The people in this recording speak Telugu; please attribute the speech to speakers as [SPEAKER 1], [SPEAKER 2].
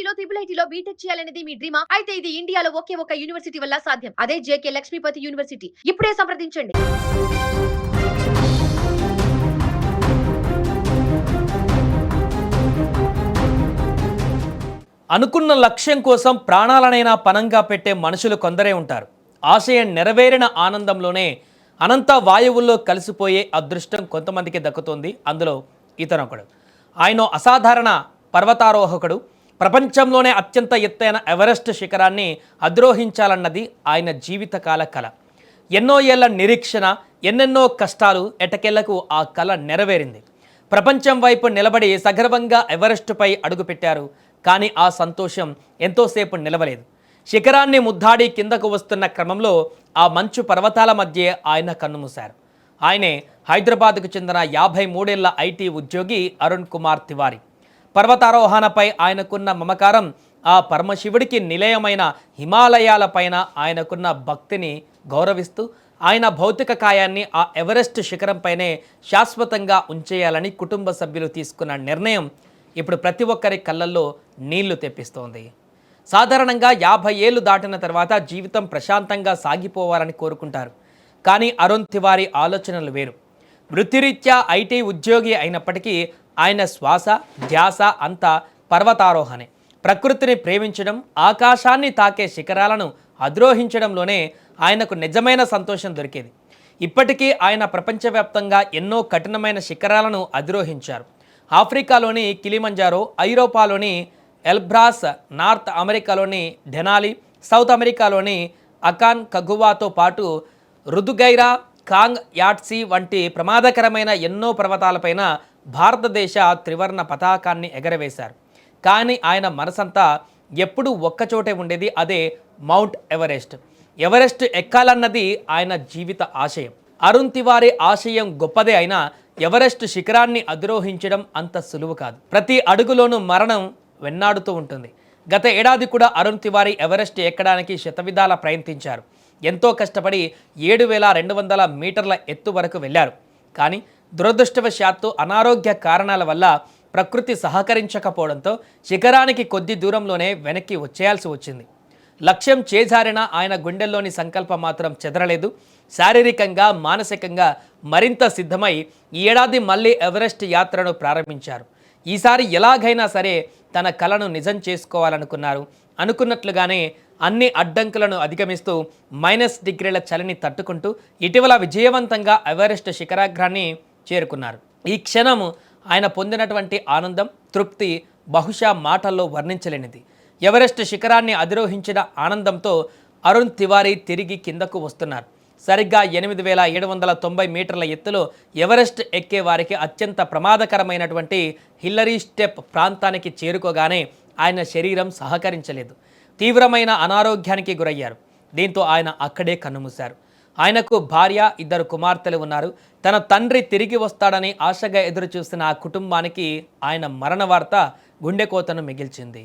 [SPEAKER 1] ఐఐటీలో ట్రిపుల్ ఐటీలో బీటెక్ చేయాలనేది మీ డ్రీమా? అయితే ఇది ఇండియాలో ఒకే ఒక యూనివర్సిటీ వల్ల సాధ్యం. అదే జేకే లక్ష్మీపతి యూనివర్సిటీ. ఇప్పుడే సంప్రదించండి.
[SPEAKER 2] అనుకున్న లక్ష్యం కోసం ప్రాణాలనైనా పణంగా పెట్టే మనుషులు కొందరే ఉంటారు. ఆశయం నెరవేరిన ఆనందంలోనే అనంత వాయువుల్లో కలిసిపోయే అదృష్టం కొంతమందికి దక్కుతుంది. అందులో ఇతనొకడు. ఆయన అసాధారణ పర్వతారోహకుడు. ప్రపంచంలోనే అత్యంత ఎత్తైన ఎవరెస్ట్ శిఖరాన్ని అధిరోహించాలన్నది ఆయన జీవితకాల కల. ఎన్నో ఏళ్ల నిరీక్షణ, ఎన్నెన్నో కష్టాలు ఎటకెళ్లకు ఆ కల నెరవేరింది. ప్రపంచం వైపు నిలబడి సగర్వంగా ఎవరెస్టుపై అడుగుపెట్టారు. కానీ ఆ సంతోషం ఎంతోసేపు నిలవలేదు. శిఖరాన్ని ముద్దాడి కిందకు వస్తున్న క్రమంలో ఆ మంచు పర్వతాల మధ్య ఆయన కన్నుమూశారు. ఆయనే హైదరాబాద్కు చెందిన 53 ఏళ్ల ఐటీ ఉద్యోగి అరుణ్ కుమార్ తివారీ. పర్వతారోహణపై ఆయనకున్న మమకారం, ఆ పరమశివుడికి నిలయమైన హిమాలయాలపైన ఆయనకున్న భక్తిని గౌరవిస్తూ ఆయన భౌతిక కాయాన్ని ఆ ఎవరెస్ట్ శిఖరంపైనే శాశ్వతంగా ఉంచేయాలని కుటుంబ సభ్యులు తీసుకున్న నిర్ణయం ఇప్పుడు ప్రతి ఒక్కరి కళ్ళల్లో నీళ్లు తెప్పిస్తోంది. సాధారణంగా 50 ఏళ్లు దాటిన తర్వాత జీవితం ప్రశాంతంగా సాగిపోవాలని కోరుకుంటారు. కానీ అరుణ్ తివారీ ఆలోచనలు వేరు. వృత్తిరీత్యా ఐటీ ఉద్యోగి అయినప్పటికీ ఆయన శ్వాస ధ్యాస అంతా పర్వతారోహణే. ప్రకృతిని ప్రేమించడం, ఆకాశాన్ని తాకే శిఖరాలను అధిరోహించడంలోనే ఆయనకు నిజమైన సంతోషం దొరికేది. ఇప్పటికీ ఆయన ప్రపంచవ్యాప్తంగా ఎన్నో కఠినమైన శిఖరాలను అధిరోహించారు. ఆఫ్రికాలోని కిలిమంజారో, ఐరోపాలోని ఎల్బ్రాస్, నార్త్ అమెరికాలోని డెనాలి, సౌత్ అమెరికాలోని అకాన్ కగువాతో పాటు రుదుగైరా, కాంగ్ యాట్సీ వంటి ప్రమాదకరమైన ఎన్నో పర్వతాలపైన భారతదేశ త్రివర్ణ పతాకాన్ని ఎగరవేశారు. కానీ ఆయన మనసంతా ఎప్పుడూ ఒక్కచోటే ఉండేది, అదే మౌంట్ ఎవరెస్ట్. ఎవరెస్ట్ ఎక్కాలన్నది ఆయన జీవిత ఆశయం. అరుణ్ తివారీ ఆశయం గొప్పదే అయినా ఎవరెస్ట్ శిఖరాన్ని అధిరోహించడం అంత సులువు కాదు. ప్రతి అడుగులోనూ మరణం వెన్నాడుతూ ఉంటుంది. గత ఏడాది కూడా అరుణ్ తివారీ ఎవరెస్ట్ ఎక్కడానికి శతవిధాల ప్రయత్నించారు. ఎంతో కష్టపడి 7200 మీటర్ల ఎత్తు వరకు వెళ్ళారు. కానీ దురదృష్టవశాత్తు అనారోగ్య కారణాల వల్ల ప్రకృతి సహకరించకపోవడంతో శిఖరానికి కొద్ది దూరంలోనే వెనక్కి వచ్చేయాల్సి వచ్చింది. లక్ష్యం చేజారిన ఆయన గుండెల్లోని సంకల్పం మాత్రం చెదరలేదు. శారీరకంగా, మానసికంగా మరింత సిద్ధమై ఈ ఏడాది మళ్ళీ ఎవరెస్ట్ యాత్రను ప్రారంభించారు. ఈసారి ఎలాగైనా సరే తన కలను నిజం చేసుకోవాలనుకున్నారు. అనుకున్నట్లుగానే అన్ని అడ్డంకులను అధిగమిస్తూ -డిగ్రీల చలిని తట్టుకుంటూ ఇటీవల విజయవంతంగా ఎవరెస్ట్ శిఖరాగ్రాన్ని చేరుకున్నారు. ఈ క్షణం ఆయన పొందినటువంటి ఆనందం, తృప్తి బహుశా మాటల్లో వర్ణించలేనిది. ఎవరెస్ట్ శిఖరాన్ని అధిరోహించిన ఆనందంతో అరుణ్ తివారీ తిరిగి కిందకు వస్తున్నారు. సరిగ్గా 8790 మీటర్ల ఎత్తులో ఎవరెస్ట్ ఎక్కే వారికి అత్యంత ప్రమాదకరమైనటువంటి హిల్లరీ స్టెప్ ప్రాంతానికి చేరుకోగానే ఆయన శరీరం సహకరించలేదు. తీవ్రమైన అనారోగ్యానికి గురయ్యారు. దీంతో ఆయన అక్కడే కన్నుమూశారు. ఆయనకు భార్య, 2 కుమార్తెలు ఉన్నారు. తన తండ్రి తిరిగి వస్తాడని ఆశగా ఎదురుచూస్తున్న ఆ కుటుంబానికి ఆయన మరణ వార్త గుండెకోతను మిగిల్చింది.